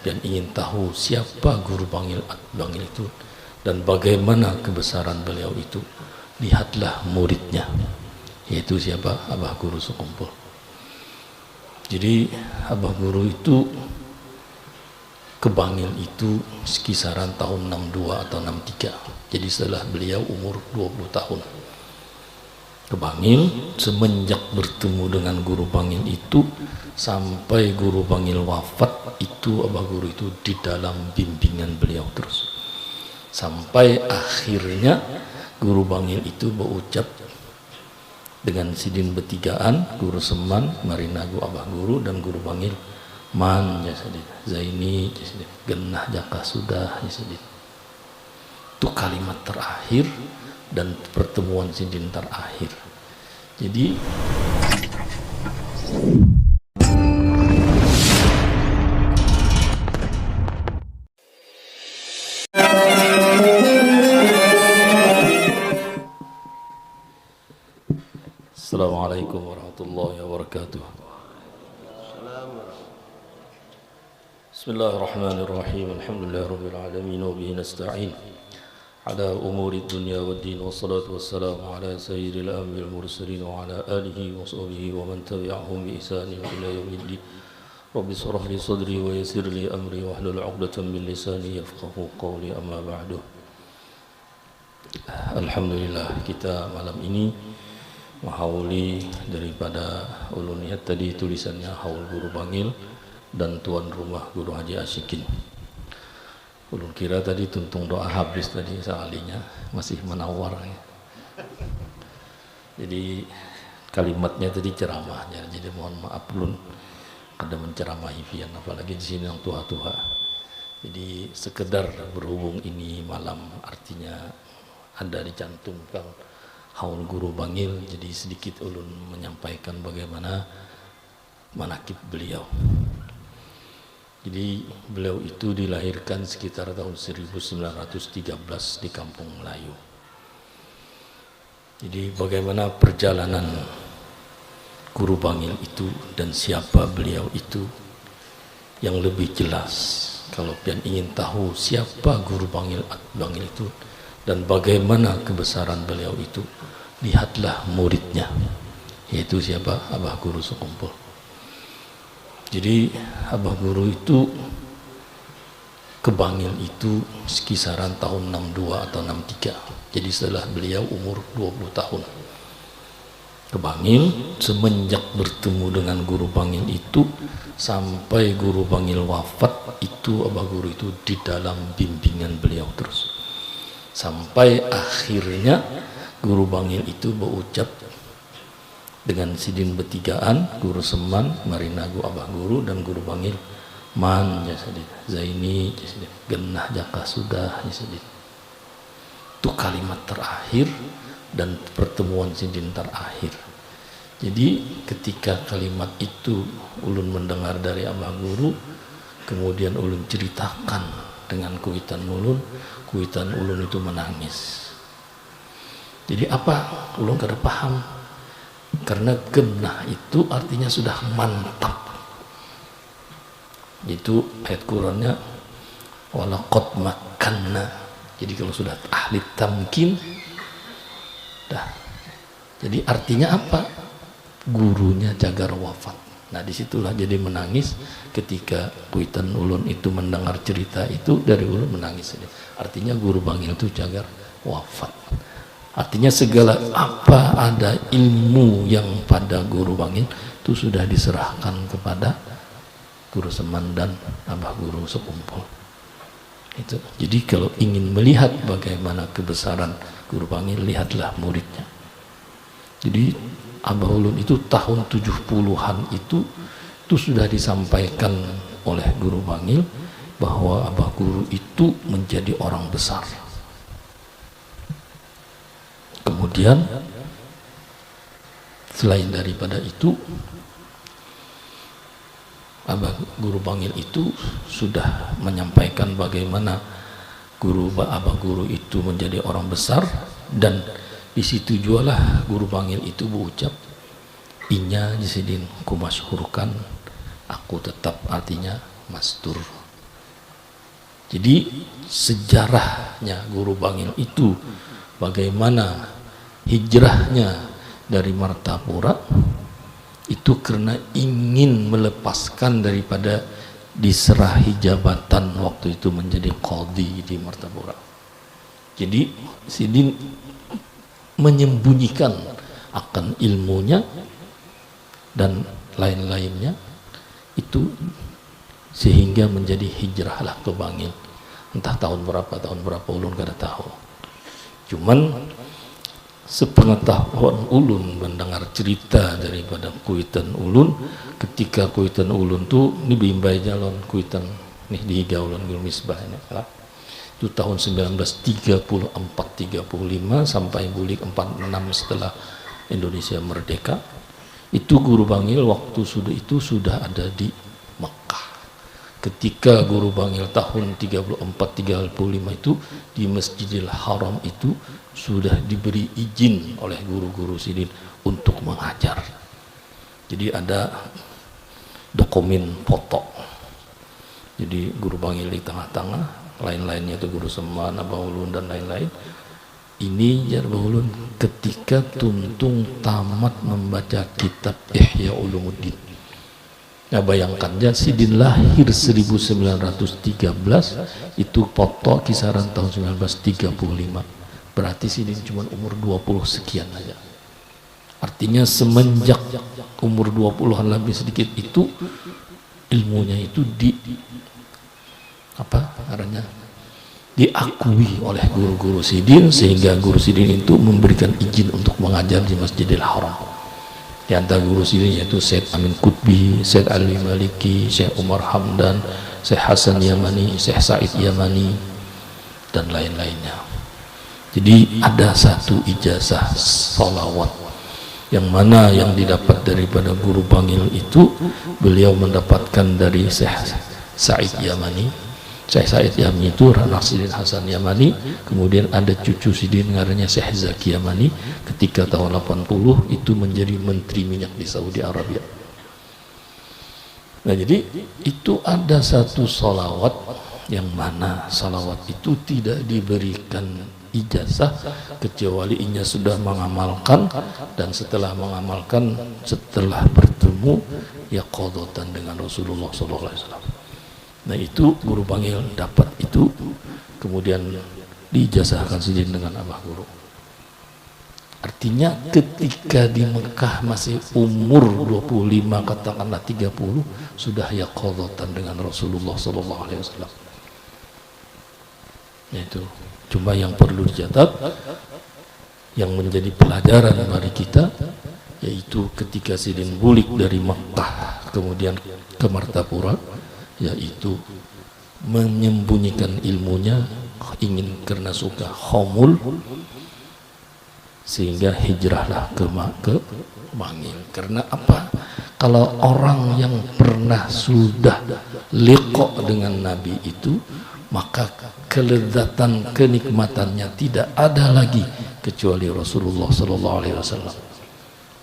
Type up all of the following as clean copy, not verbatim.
pian ingin tahu siapa guru bangil itu dan bagaimana kebesaran beliau itu, lihatlah muridnya, yaitu siapa? Abah Guru Sekumpul. Jadi Abah Guru itu ke Bangil itu sekisaran tahun 62 atau 63. Jadi setelah beliau umur 20 tahun ke Bangil, semenjak bertemu dengan Guru Bangil itu sampai Guru Bangil wafat itu Abah Guru itu di dalam bimbingan beliau terus, sampai akhirnya Guru Bangil itu berucap dengan sidin betigaan, Guru Seman, Marinagu Abah Guru dan Guru Bangil, man jasadin zaini jasadin genah jaka sudah jasadin. Itu kalimat terakhir dan pertemuan sidin terakhir. Jadi Assalamualaikum warahmatullahi wabarakatuh. Bismillahirrahmanirrahim. Alhamdulillahirabbil alamin wa bihi nasta'in ala umuri dunya waddin, wassalatu wassalamu ala sayyidil anbiya'il mursalin wa ala alihi wa sahbihi wa man tabi'ahum bi ihsanin ila yaumiddin. Rabbi shrah li sadri wa yassir li amri wahlul 'uqdatam min lisani yafqahu qawli, amma ba'du. Alhamdulillah, kita malam ini menghauli daripada ulun lihat tadi tulisannya Haul Guru Bangil dan tuan rumah Guru Haji Asyikin. Ulun kira tadi tuntung doa habis tadi sekalinya, masih menawar ya. Jadi kalimatnya tadi ceramahnya, jadi mohon maaf ulun kada menceramahi pian, apalagi di sini yang tua-tua. Jadi sekedar berhubung ini malam, artinya ada dicantumkan Haul Guru Bangil, jadi sedikit ulun menyampaikan bagaimana manakib beliau. Jadi beliau itu dilahirkan sekitar tahun 1913 di Kampung Melayu. Jadi bagaimana perjalanan Guru Bangil itu dan siapa beliau itu yang lebih jelas. Kalau pian ingin tahu siapa Guru Bangil itu dan bagaimana kebesaran beliau itu, lihatlah muridnya, yaitu siapa? Abah Guru Sekumpul. Jadi Abah Guru itu ke Bangil itu sekisaran tahun 62 atau 63. Jadi setelah beliau umur 20 tahun ke Bangil, semenjak bertemu dengan Guru Bangil itu sampai Guru Bangil wafat itu Abah Guru itu di dalam bimbingan beliau terus, sampai akhirnya Guru Bangil itu berucap dengan sidin betigaan, Guru Seman, Marinagu Abah Guru dan Guru Bangil, man jasadin zaini jasadin genah jaka sudah jasadin. Itu kalimat terakhir dan pertemuan sidin terakhir. Jadi ketika kalimat itu ulun mendengar dari Abah Guru, kemudian ulun ceritakan dengan kuitan ulun itu menangis. Jadi apa? Ulun kada paham. Karena genah itu artinya sudah mantap. Itu ayat Qur'annya walaqad makanna. Jadi kalau sudah ahli tamkin dah. Jadi artinya apa? Gurunya jagar wafat. Nah disitulah jadi menangis ketika kuitan ulun itu mendengar cerita itu, dari ulun menangis. Artinya Guru Bangil itu jagar wafat. Artinya segala apa ada ilmu yang pada Guru Bangil itu sudah diserahkan kepada Guru Seman dan Abah Guru Sekumpul. Itu. Jadi kalau ingin melihat bagaimana kebesaran Guru Bangil, lihatlah muridnya. Jadi Abah ulun itu tahun 70-an itu sudah disampaikan oleh Guru Bangil bahwa Abah Guru itu menjadi orang besar. Kemudian selain daripada itu, Abah Guru Bangil itu sudah menyampaikan bagaimana Abah Guru itu menjadi orang besar, dan di situ jualah Guru Bangil itu berucap, inya jasidin kumasyhurkan, aku tetap artinya mastur Jadi sejarahnya Guru Bangil itu, bagaimana hijrahnya dari Martapura itu karena ingin melepaskan daripada diserahi jabatan waktu itu menjadi qadhi di Martapura. Jadi Sidin menyembunyikan akan ilmunya dan lain-lainnya itu, sehingga menjadi hijrahlah ke Bangil. Entah tahun berapa ulun kada tahu. Cuman sepengetahuan ulun mendengar cerita daripada Kuitan ulun, ketika Kuitan ulun tu ni bimbai jalan Kuitan nih di higa ulun Guru Misbah ini lah. Itu tahun 1934-35 sampai bulik 46 setelah Indonesia merdeka. Itu Guru Bangil waktu sudah ada di Mekah. Ketika Guru Bangil tahun 34-35 itu di Masjidil Haram itu sudah diberi izin oleh guru-guru Sidin untuk mengajar. Jadi ada dokumen foto. Jadi Guru Bangil di tengah-tengah, lain-lainnya itu Guru Seman, Abah Ulun dan lain-lain. Ini Jar Abah Ulun ketika tuntung tamat membaca kitab Ihya Ulumuddin. Nah bayangkan ya, Sidin lahir 1913, itu foto kisaran tahun 1935. Berarti Sidin cuma umur 20 sekian aja. Artinya semenjak umur 20-an lebih sedikit itu ilmunya itu diakui oleh guru-guru Sidin, sehingga guru Sidin itu memberikan izin untuk mengajar di Masjidil Haram. Di antara guru Sidin yaitu Syekh Amin Qutbi, Syekh Ali Maliki, Syekh Umar Hamdan, Syekh Hasan Yamani, Syekh Said Yamani dan lain-lainnya. Jadi ada satu ijazah salawat yang mana yang didapat daripada Guru Bangil itu, beliau mendapatkan dari Syekh Said Yamani. Syekh Said Yamani itu anak Sidin Hasan Yamani, kemudian ada cucu Sidin ngarannya Syekh Zaki Yamani, ketika tahun 80 itu menjadi menteri minyak di Saudi Arabia. Nah jadi itu ada satu salawat yang mana salawat itu tidak diberikan ijazah kecuali inya sudah mengamalkan, dan setelah mengamalkan, setelah bertemu ya qadatan dengan Rasulullah SAW. Nah itu Guru Bangil dapat itu, kemudian diijazahkan Sidin dengan Abah Guru. Artinya ketika di Mekah masih umur 25 katakanlah 30 sudah ya qadatan dengan Rasulullah SAW. Itu cuma yang perlu dicatat, yang menjadi pelajaran bagi kita, yaitu ketika Sidin bulik dari Makkah kemudian ke Martapura, yaitu menyembunyikan ilmunya, ingin karena suka khomul, sehingga hijrahlah ke Bangil. Karena apa? Kalau orang yang pernah sudah liqa dengan Nabi itu, maka kelezatan kenikmatannya tidak ada lagi kecuali Rasulullah SAW.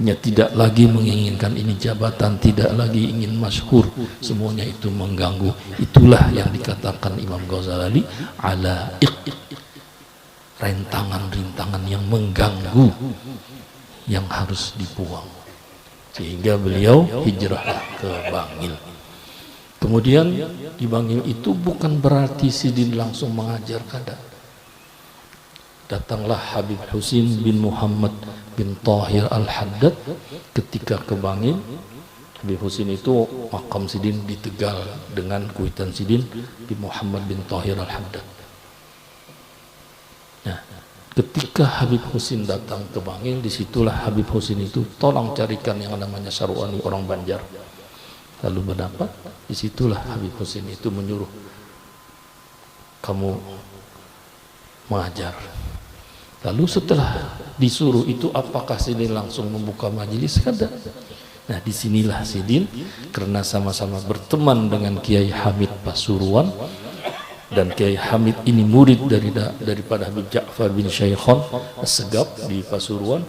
Nya tidak lagi menginginkan ini jabatan, tidak lagi ingin masyhur, semuanya itu mengganggu. Itulah yang dikatakan Imam Ghazali ala rintangan-rintangan yang mengganggu yang harus dibuang, sehingga beliau hijrah ke Bangil. Kemudian di Bangil itu bukan berarti Sidin langsung mengajar, kada. Datanglah Habib Husin bin Muhammad bin Tahir Al-Haddad ketika ke Bangil. Habib Husin itu makam Sidin di Tegal dengan Kuitan Sidin di Muhammad bin Tahir Al-Haddad. Nah, ketika Habib Husin datang ke Bangil, disitulah Habib Husin itu tolong carikan yang namanya Syarwani orang Banjar. Lalu mendapat, disitulah Habib Husin itu menyuruh, kamu mengajar. Lalu setelah disuruh itu, apakah Sidin langsung membuka majelis? Kada. Nah disinilah Sidin, karena sama-sama berteman dengan Kiai Hamid Pasuruan, dan Kiai Hamid ini murid daripada Habib Ja'far bin Syaikhan As-Segaf di Pasuruan.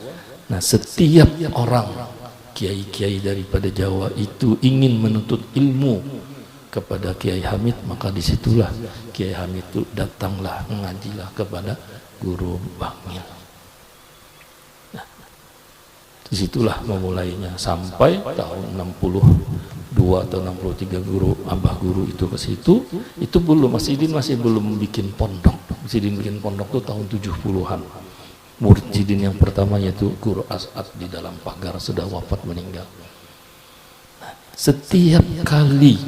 Nah setiap orang kiai-kiai daripada Jawa itu ingin menuntut ilmu kepada Kiai Hamid, maka disitulah Kiai Hamid itu datanglah mengajilah kepada Guru Bangil. Nah, disitulah memulainya sampai tahun 62 atau 63 guru Abah Guru itu ke situ. Itu belum, Mas Sidin masih belum bikin pondok. Mas Sidin bikin pondok itu tahun 70-an. Murid Sidin yang pertama yaitu Guru As'ad di dalam pagar sudah wafat meninggal. Nah, setiap kali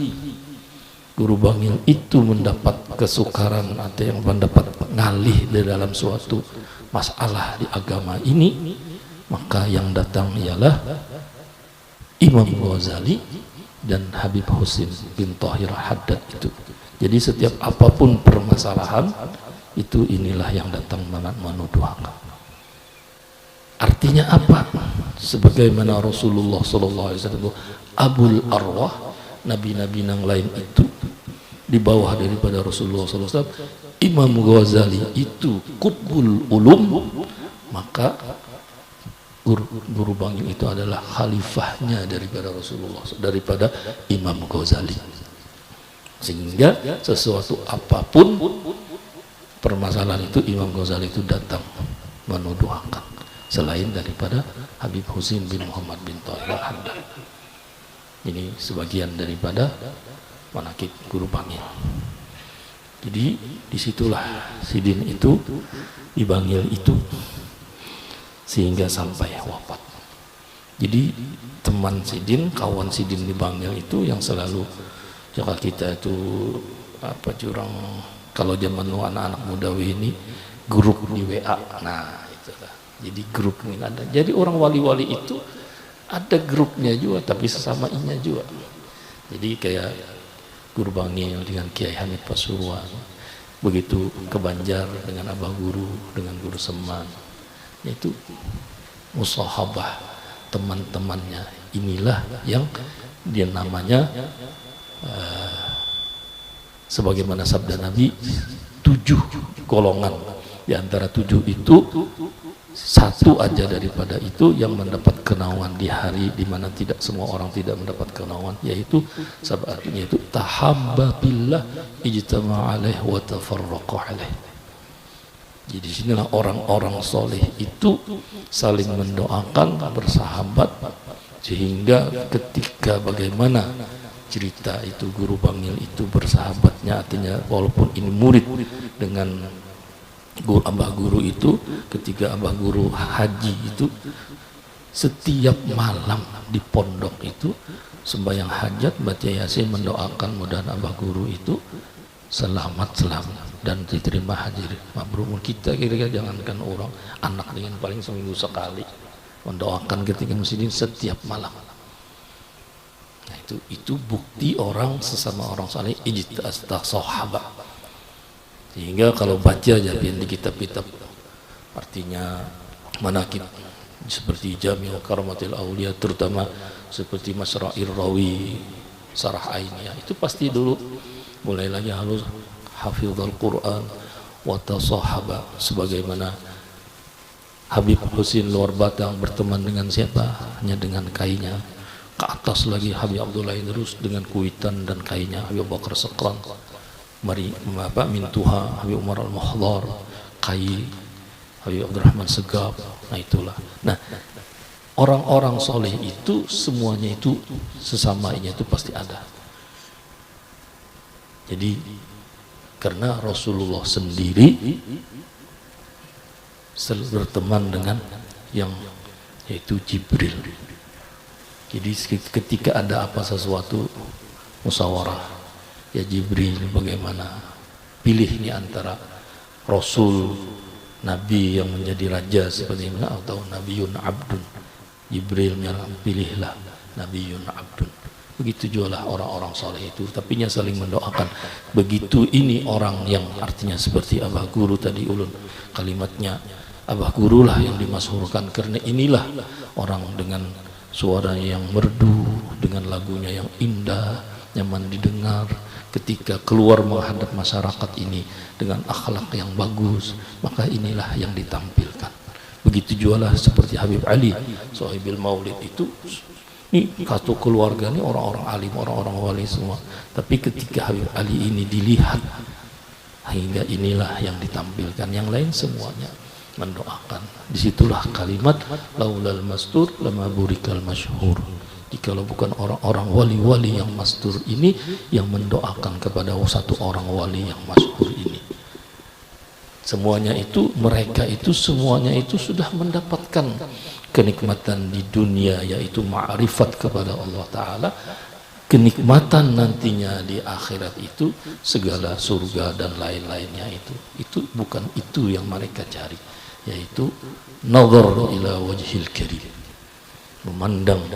Guru Bangil itu mendapat kesukaran atau yang mendapat ngalih di dalam suatu masalah di agama ini, maka yang datang ialah Imam Ghazali dan Habib Husin bin Thahir Haddad itu. Jadi setiap apapun permasalahan itu, inilah yang datang menuduhkan. Artinya apa? Sebagaimana Rasulullah SAW Abul Arwah, nabi-nabi yang lain itu di bawah daripada Rasulullah SAW, Imam Ghazali itu Qutbul Ulum, maka Guru Bangil itu adalah khalifahnya daripada Rasulullah, daripada Imam Ghazali. Sehingga sesuatu apapun permasalahan itu, Imam Ghazali itu datang menuduhkan, selain daripada Habib Husin bin Muhammad bin Thahir Haddad. Ini sebagian daripada manaqib Guru Bangil. Jadi disitulah Sidin itu di Bangil itu sehingga sampai wafat. Jadi teman Sidin, kawan Sidin di Bangil itu yang selalu jaga kita itu apa, jurang kalau zaman anak-anak muda ini grup di WA. Nah itu lah. Jadi grup ini ada. Jadi orang wali-wali itu ada grupnya juga, tapi sesama inya juga. Jadi kayak Guru Bangil dengan Kiai Hamid Pasuruan, begitu ke Banjar dengan Abah Guru, dengan Guru Seman, yaitu musahabah teman-temannya. Inilah yang dia namanya sebagaimana sabda Nabi, 7 golongan. Di antara 7 itu satu aja daripada itu yang mendapat kenaungan di hari di mana tidak semua orang tidak mendapat kenaungan, yaitu artinya itu tahabba billah ijtama alaih wa tafarraqa alaih. Jadi sinilah orang-orang soleh itu saling mendoakan, bersahabat, sehingga ketika bagaimana cerita itu Guru Bangil itu bersahabatnya, artinya walaupun ini murid dengan Guru Abah Guru itu, ketika Abah Guru haji itu setiap malam di pondok itu sembahyang hajat, baca Yasin, mendoakan mudah-mudahan Abah Guru itu selamat dan diterima haji mabrur. Kita kira-kira jangankan orang, anak dengan paling seminggu sekali mendoakan ketika masjid setiap malam. Nah itu bukti orang sesama orang saleh ijtihad sahabat. Sehingga kalau baca aja di kitab-kitab artinya manaqib seperti Jami'ul Karamatil Aulia, terutama seperti Masra'ir Rawi, Sarah Ainiyah, itu pasti dulu mulai lagi halus hafizul Quran wa tasahaba, sebagaimana Habib Husin luar Batang berteman dengan siapa? Hanya dengan kainnya. Ke atas lagi Habib Abdullah Idrus dengan kuitan dan kainnya. Habib Bakar Sekran, Mintuha, Habib Umar Al-Muhdar, Kai, Habib Abdurrahman Segaf. Nah itulah. Nah orang-orang soleh itu semuanya itu sesamanya itu pasti ada. Jadi karena Rasulullah sendiri berteman dengan yang yaitu Jibril. Jadi ketika ada apa sesuatu musyawarah, ya Jibril bagaimana pilih ini antara Rasul Nabi yang menjadi raja seperti ini atau Nabiun Abdun. Jibril pilihlah Nabiun Abdun. Begitu juga orang-orang soleh itu, tapi nya saling mendoakan. Begitu ini orang yang artinya seperti Abah Guru tadi ulun, kalimatnya Abah Guru lah yang dimasyhurkan, karena inilah orang dengan suara yang merdu, dengan lagunya yang indah, nyaman didengar, ketika keluar menghadap masyarakat ini dengan akhlak yang bagus, maka inilah yang ditampilkan. Begitu juga seperti Habib Ali Sohibil Maulid itu Ini satu keluarga ini orang-orang alim, orang-orang wali semua. Tapi ketika Habib Ali ini dilihat, hingga inilah yang ditampilkan. Yang lain semuanya mendoakan. Disitulah kalimat laulal mastur lama burikal masyhur. Jikalau bukan orang-orang wali-wali yang mastur ini yang mendoakan kepada satu orang wali yang masyhur ini, semuanya itu, mereka itu semuanya itu sudah mendapatkan kenikmatan di dunia, yaitu ma'rifat kepada Allah Ta'ala. Kenikmatan nantinya di akhirat itu segala surga dan lain-lainnya itu bukan itu yang mereka cari, yaitu nazar ila wajhil karim, memandang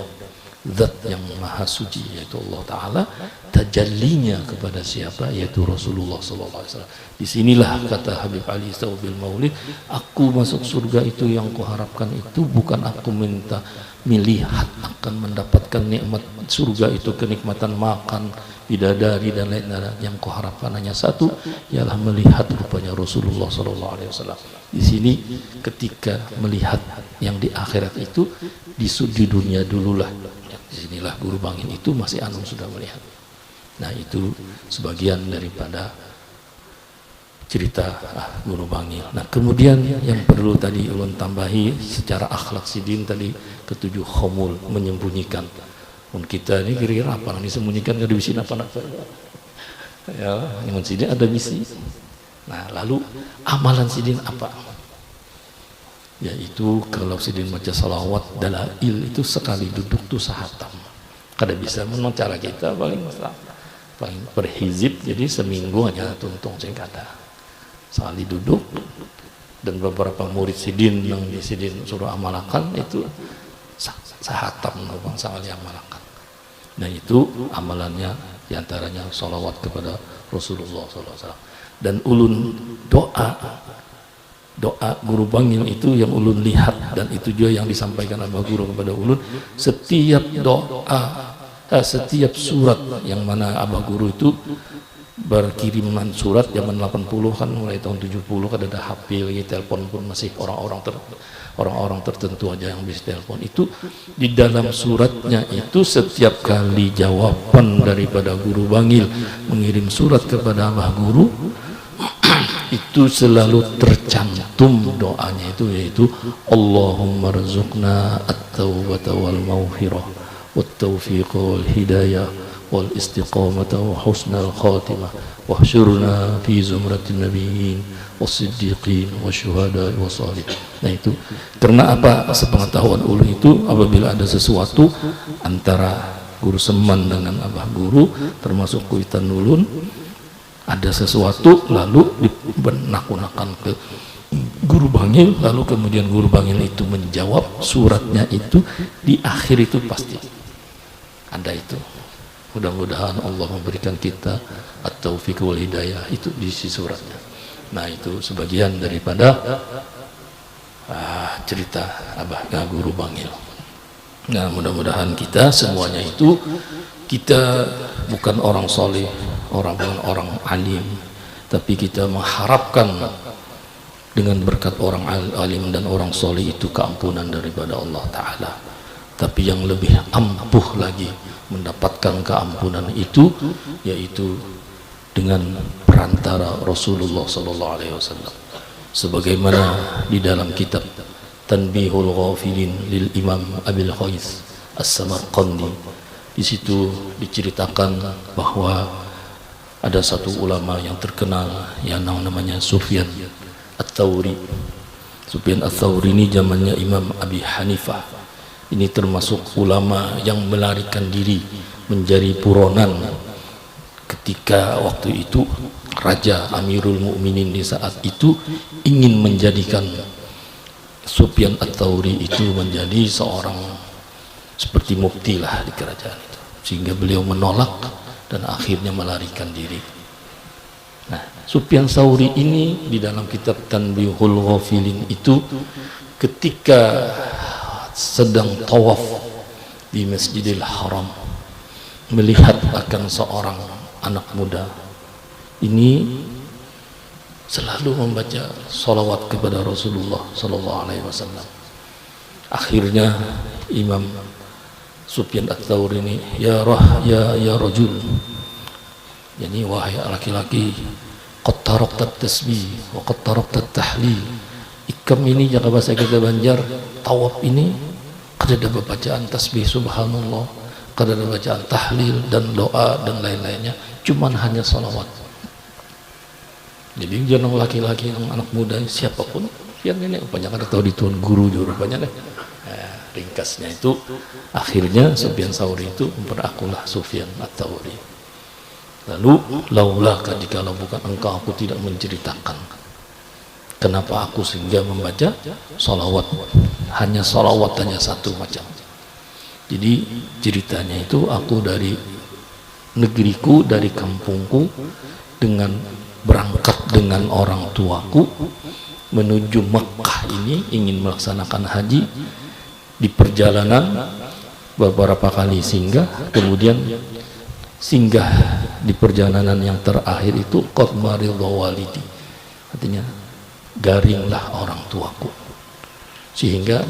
zat yang maha suci yaitu Allah Ta'ala, tajallinya kepada siapa, yaitu Rasulullah SAW. Disinilah kata Habib Ali Istaubil Maulid, aku masuk surga itu yang kuharapkan itu bukan aku minta melihat akan mendapatkan nikmat surga itu, kenikmatan makan, bidadari dan lain-lain. Yang kuharapkan hanya satu, ialah melihat rupanya Rasulullah SAW. Di sini ketika melihat yang di akhirat itu di dunia dululah. Disinilah Guru Bangil itu masih Anum sudah melihat. Nah itu sebagian daripada cerita Guru Bangil. Nah kemudian yang perlu tadi ulun tambahi secara akhlak sidin tadi, ketujuh khomul, menyembunyikan. Pun kita ini kira-kira apa yang disembunyikan, gak ada misi apa-apa. Ya, yang sidin ada misi. Nah lalu amalan sidin apa? Yaitu kalau sidin baca salawat dalail itu sekali duduk tuh sahatam. Kada bisa memang cara kita paling per hizib, jadi seminggu hanya tuntung saya kada. Sekali duduk, dan beberapa murid sidin yang di sidin suruh amalakan itu sahatam bang sangat amalakan. Nah itu amalannya diantaranya salawat kepada Rasulullah SAW. Dan ulun doa Guru Bangil itu yang ulun lihat, dan itu juga yang disampaikan Abah Guru kepada ulun. Setiap doa, setiap surat yang mana Abah Guru itu berkiriman surat zaman 80 kan, mulai tahun 70 kan ada HP lagi, telepon pun masih orang-orang tertentu aja yang bisa telepon. Itu di dalam suratnya itu setiap kali jawaban daripada Guru Bangil mengirim surat kepada Abah Guru itu selalu tercantum doanya itu, yaitu Allahumma rzuqna at-taubata wal mauhirah wat taufiq wal hidayah wal istiqamata wa husnal khatimah wahsyurna fi zumratin nabiyyin was-siddiqin wasyuhada wa salih. Nah itu karena apa, sepengetahuan ulun itu apabila ada sesuatu antara Guru Seman dengan Abah Guru termasuk kuitan ulun, ada sesuatu lalu dibenak-unakan ke Guru Bangil, lalu kemudian Guru Bangil itu menjawab suratnya itu di akhir itu pasti ada itu. Mudah-mudahan Allah memberikan kita at-taufiq wal hidayah itu di isi suratnya. Nah itu sebagian daripada cerita Abah Guru Bangil. Nah mudah-mudahan kita semuanya itu, kita bukan orang soleh, orang alim, tapi kita mengharapkan dengan berkat orang alim dan orang soleh itu keampunan daripada Allah Ta'ala. Tapi yang lebih ampuh lagi mendapatkan keampunan itu, yaitu dengan perantara Rasulullah SAW. Sebagaimana di dalam kitab Tanbihul Ghafilin lil Imam Abil Khais As-Samarqandi, di situ diceritakan bahwa ada satu ulama yang terkenal yang namanya Sufyan Ats-Tsauri. Sufyan Ats-Tsauri ini zamannya Imam Abi Hanifah. Ini termasuk ulama yang melarikan diri menjadi buronan ketika waktu itu Raja Amirul Mukminin di saat itu ingin menjadikan Sufyan Ats-Tsauri itu menjadi seorang seperti mufti lah di kerajaan itu, sehingga beliau menolak dan akhirnya melarikan diri. Nah, Sufyan Ats-Tsauri ini di dalam kitab Tanbihul Ghafilin itu ketika sedang tawaf di Masjidil Haram melihat akan seorang anak muda ini selalu membaca salawat kepada Rasulullah SAW. Akhirnya Imam Sufyan Ats-Tsauri ini, ya rajul, yani wahai laki-laki, qad tarakta tasbih wa qad tarakta tahlil. Ikam ini jika bahasa kita Banjar, tawaf ini kada ada bacaan tasbih subhanallah, kada ada bacaan tahlil dan doa dan lain-lainnya, cuman hanya salawat. Jadi jangan laki-laki yang anak muda siapapun yang ini banyak ada tahu di tuan guru juga banyak deh. Ringkasnya itu akhirnya Sufyan Tsauri itu memperakulah Sufyan Ats-Tsauri. Lalu laulaka, jikalau bukan engkau aku tidak menceritakan kenapa aku sehingga membaca salawat, hanya salawat hanya satu macam. Jadi ceritanya itu aku dari negeriku, dari kampungku, dengan berangkat dengan orang tuaku menuju Mekkah ini ingin melaksanakan haji. Di perjalanan beberapa kali singgah, kemudian singgah di perjalanan yang terakhir itu qad maridha walidi, artinya garinglah orang tuaku, sehingga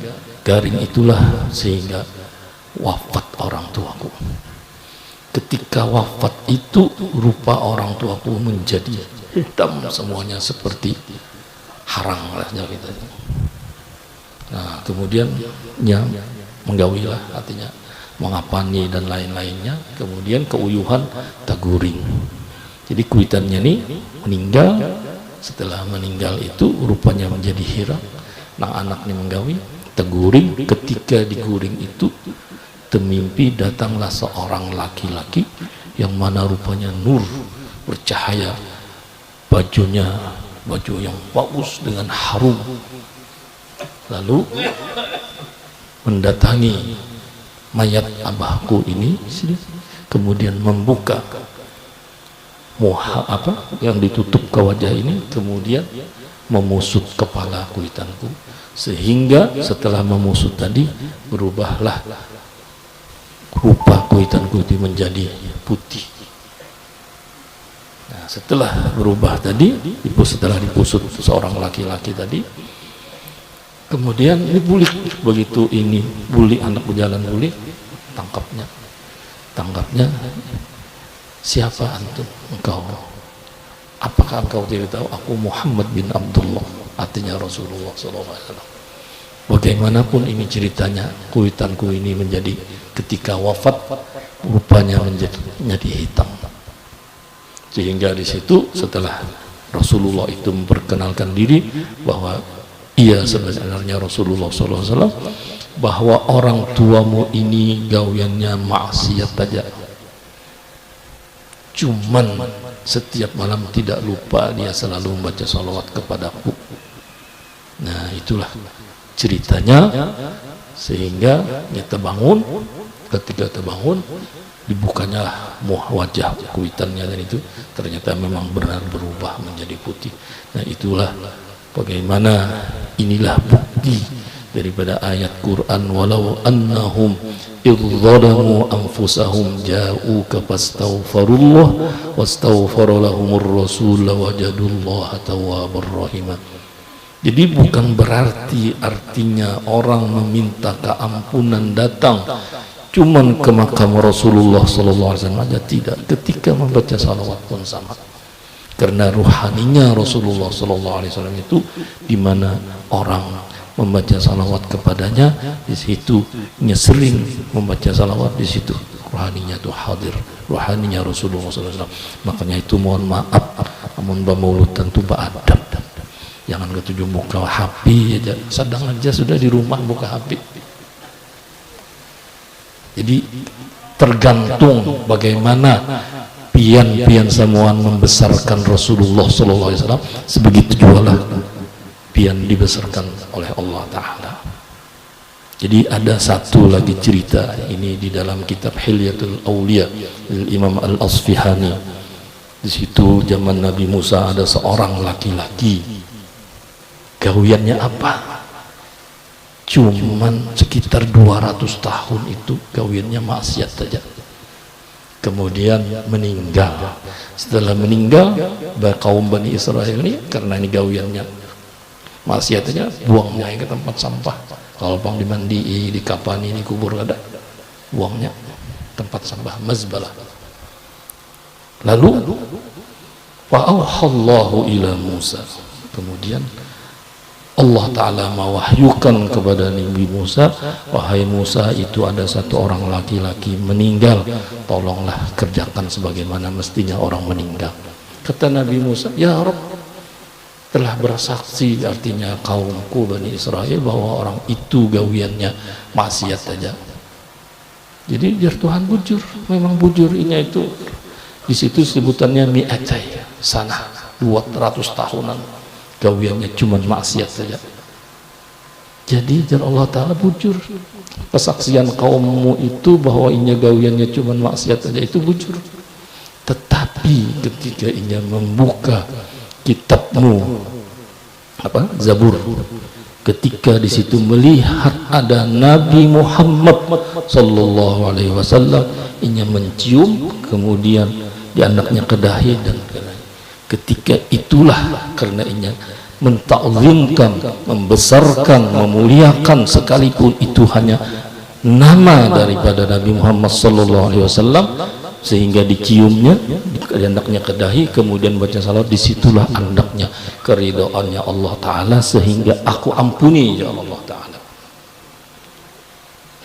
garing itulah sehingga wafat orang tuaku. Ketika wafat itu rupa orang tuaku menjadi hitam semuanya seperti harang lah gitu. Nah kemudian ya menggawilah, artinya mengapani dan lain-lainnya, kemudian keuyuhan taguring. Jadi kuitannya ini meninggal, setelah meninggal itu rupanya menjadi hirang. Nah anak ini menggawi taguring, ketika diguring itu temimpi datanglah seorang laki-laki yang mana rupanya nur bercahaya, bajunya baju yang bagus dengan harum, lalu mendatangi mayat abahku ini, kemudian membuka yang ditutup ke wajah ini, kemudian memusut kepala kuitanku, sehingga setelah memusut tadi berubahlah rupa kuitanku itu menjadi putih. Nah setelah berubah tadi, setelah dipusut seorang laki-laki tadi, kemudian ini bulik, begitu ini bulik, anak berjalan bulik, tangkapnya, siapa antum? Engkau. Apakah engkau tidak tahu aku Muhammad bin Abdullah, artinya Rasulullah SAW. Bagaimanapun ini ceritanya, kuitanku ini menjadi ketika wafat rupanya menjadi hitam, sehingga di situ setelah Rasulullah itu memperkenalkan diri bahwa ia sebenarnya Rasulullah SAW, bahwa orang tuamu ini gawiannya maksiat saja, cuman setiap malam tidak lupa dia selalu membaca salawat kepadaku. Nah itulah ceritanya, sehingga dia terbangun. Ketika terbangun dibukanya wajah kuitannya, dan itu ternyata memang benar berubah menjadi putih. Nah itulah bagaimana, inilah bukti daripada ayat Quran, walau annahum idzalamu anfusahum ja'uka fastaghfirullah wastaghfara lahumur rasul wajadullaha tawwabar rahim. Jadi bukan berarti artinya orang meminta keampunan datang cuman ke makam Rasulullah SAW aja, tidak. Ketika membaca salawat pun sama, karena ruhaninya Rasulullah SAW itu dimana orang membaca salawat kepadanya, di situ sering membaca salawat, di situ ruhaninya itu hadir, ruhaninya Rasulullah SAW. Makanya itu mohon maaf, amun bamaulud tentu beradab, jangan ketujuh buka HP aja, sedang aja sudah di rumah buka HP. Jadi tergantung bagaimana pian samuan membesarkan Rasulullah SAW, sebegitu juga pian dibesarkan oleh Allah Ta'ala. Jadi ada satu lagi cerita ini di dalam kitab Hilyatul Auliya Imam Al-Asfihani. Di situ zaman Nabi Musa ada seorang laki-laki, gawiannya apa? Cuman sekitar 200 tahun itu gawiannya maksiat saja. Kemudian meninggal. Setelah meninggal, kaum Bani Israel ini karena ini gawiannya maksiatnya, buangnya ke tempat sampah. Kalau pang dimandi, dikapani, dikubur ada. buangnya tempat sampah mazbalah. Lalu wa auhallahu ila Musa, kemudian Allah Ta'ala mewahyukan kepada Nabi Musa, wahai Musa, itu ada satu orang laki-laki meninggal, tolonglah kerjakan sebagaimana mestinya orang meninggal. Kata Nabi Musa, ya Rabb, telah bersaksi, artinya kaumku Bani Israel, bahwa orang itu gawiannya maksiat saja. Jadi biar Tuhan bujur, memang bujur ini itu. Di situ sebutannya mi'atai sana, 200 tahunan gawiannya cuma maksiat saja. Jadi jar Allah Ta'ala bujur, kesaksian kaummu itu bahwa inya gawiannya cuma maksiat saja itu bujur. Tetapi ketika inya membuka kitabmu apa Zabur, ketika di situ melihat ada Nabi Muhammad sallallahu alaihi wasallam, inya mencium, kemudian diandaknya ke dahi, dan ketika itulah karena inya mentakzimkan, membesarkan, memuliakan, sekalipun itu hanya nama daripada Nabi Muhammad sallallahu alaihi wasallam, sehingga diciumnya, diandaknya ke dahi, kemudian baca salawat, disitulah andaknya keridhaannya Allah Ta'ala, sehingga aku ampuni ya Allah Ta'ala.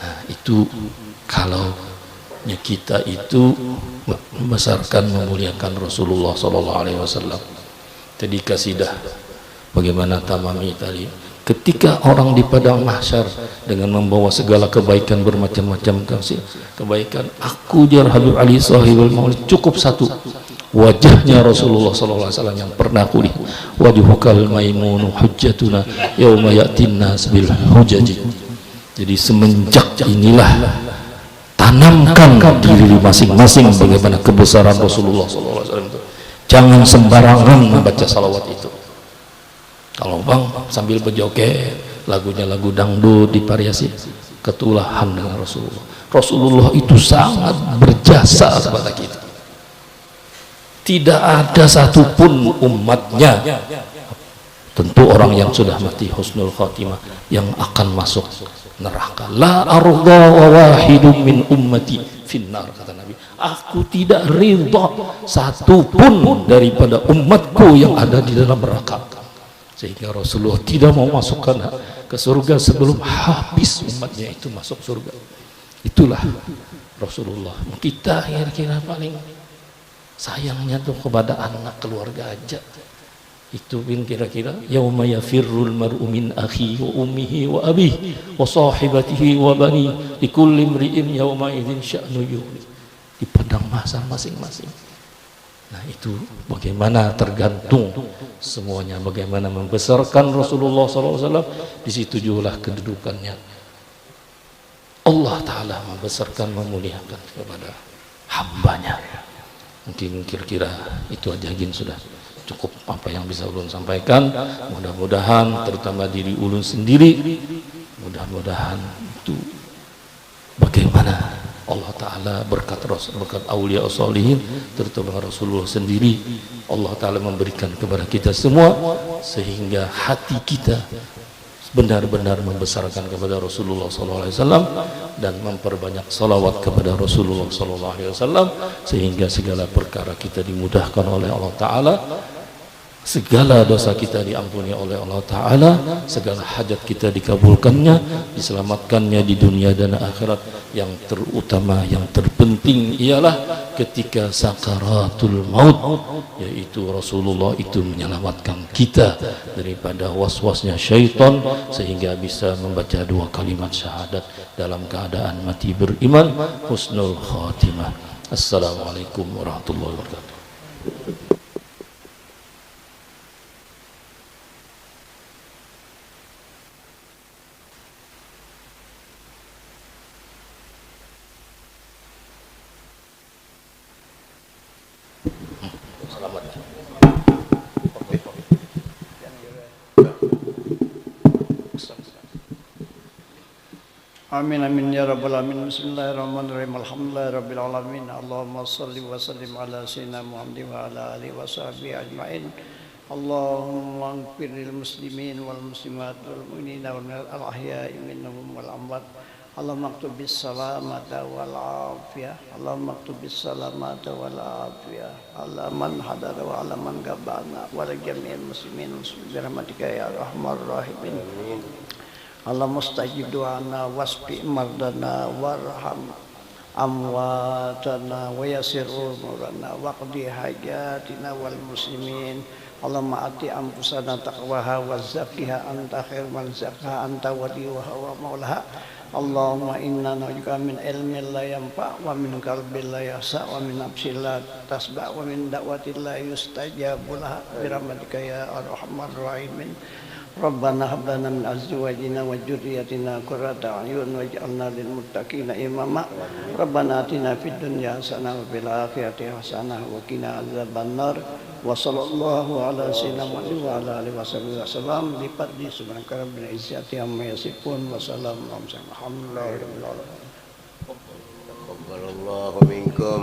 Nah itu kalau kita itu membesarkan, memuliakan Rasulullah Sallallahu Alaihi Wasallam. Tadi kasidah bagaimana Tamami tadi, ketika orang di padang mahsyar dengan membawa segala kebaikan bermacam-macam kebaikan, aku jar Habib Ali Sahibul Maulid cukup satu, wajahnya Rasulullah Sallallahu Alaihi Wasallam yang pernah aku lihat, wajhukal maimunu hujjatuna yauma ya'tin nas bil hujaji. Jadi semenjak inilah tanamkan diri masing-masing bagaimana kebesaran Rasulullah SAW itu. Jangan sembarangan membaca salawat itu. Kalau bang sambil berjoget, lagunya lagu dangdut divariasi, ketulahan dengan Rasulullah. Rasulullah itu sangat berjasa kepada kita. Tidak ada satupun umatnya, tentu orang yang sudah mati husnul khatimah, yang akan masuk neraka. La arda wa wahidun min ummati finnar, kata Nabi, aku tidak ridha satupun daripada umatku yang ada di dalam neraka. Sehingga Rasulullah tidak mau masukkan ke surga sebelum habis umatnya itu masuk surga. Itulah Rasulullah. Kita kira-kira paling sayangnya tuh kepada anak keluarga aja. Itu pun kira-kira yauma yafirrul mar'u min akhihi wa ummihi wa abihi wa sahibatihi wa bani likulli imri'in yauma idzin sya'nu yughni, di padang mahsyar masing-masing. Nah itu bagaimana tergantung semuanya, bagaimana membesarkan Rasulullah SAW. Di situ juga kedudukannya. Allah Ta'ala membesarkan, memuliakan kepada hambanya. Mungkin kira-kira itu aja gin sudah cukup apa yang bisa ulun sampaikan. Mudah-mudahan terutama diri ulun sendiri, mudah-mudahan itu bagaimana Allah Ta'ala berkat awliya sholihin, terutama Rasulullah sendiri, Allah Ta'ala memberikan kepada kita semua, sehingga hati kita benar-benar membesarkan kepada Rasulullah SAW dan memperbanyak salawat kepada Rasulullah SAW, sehingga segala perkara kita dimudahkan oleh Allah Ta'ala, segala dosa kita diampuni oleh Allah Ta'ala, segala hajat kita dikabulkannya, diselamatkannya di dunia dan akhirat. Yang terutama, yang terpenting ialah ketika sakaratul maut, yaitu Rasulullah itu menyelamatkan kita daripada was-wasnya syaitan, sehingga bisa membaca 2 kalimat syahadat dalam keadaan mati beriman, husnul khatimah. Assalamualaikum warahmatullahi wabarakatuh. Amin amin ya rabbal alamin. Bismillahirrahmanirrahim. Alhamdulillahirabbil alamin. Allahumma shalli wa sallim ala sayyidina Muhammadin wa ala alihi wa sahbihi ajmain. Allahumma ighfir lil muslimin wal muslimat wal mu'minina wal ahya'i minhum wal amwat اللهم اكتب بالسلامة والعافية اللهم اكتب بالسلامة والعافية على من حضر وعلى من غبنا وعلى جميع المسلمين برحمتك يا أرحم الراحمين اللهم استجب دعانا واشف مرضنا وارحم أمواتنا ويسر أمورنا واقضي حاجاتنا والمسلمين اللهم آت أنفسنا تقواها وزكها أنت خير من زكاها أنت وليها ومولاها اللهم إنا نرجوك من علم لا ينفع ومن قلب لا يخشع ومن نفس لا تشبع ومن دعوة لا يستجاب لها برحمتك يا أرحم الراحمين ربنا هب لنا من أزواجنا وذرياتنا قرة أعين واجعلنا للمتقين إماما ربنا آتنا في الدنيا حسنة وفي الآخرة حسنة وقنا عذاب النار وصلى الله على سيدنا محمد وعلى آله وصحبه وسلم بفضل سبحانك رب العزة عما يصفون وسلام على المرسلين الحمد لله رب العالمين. تقبل الله منكم.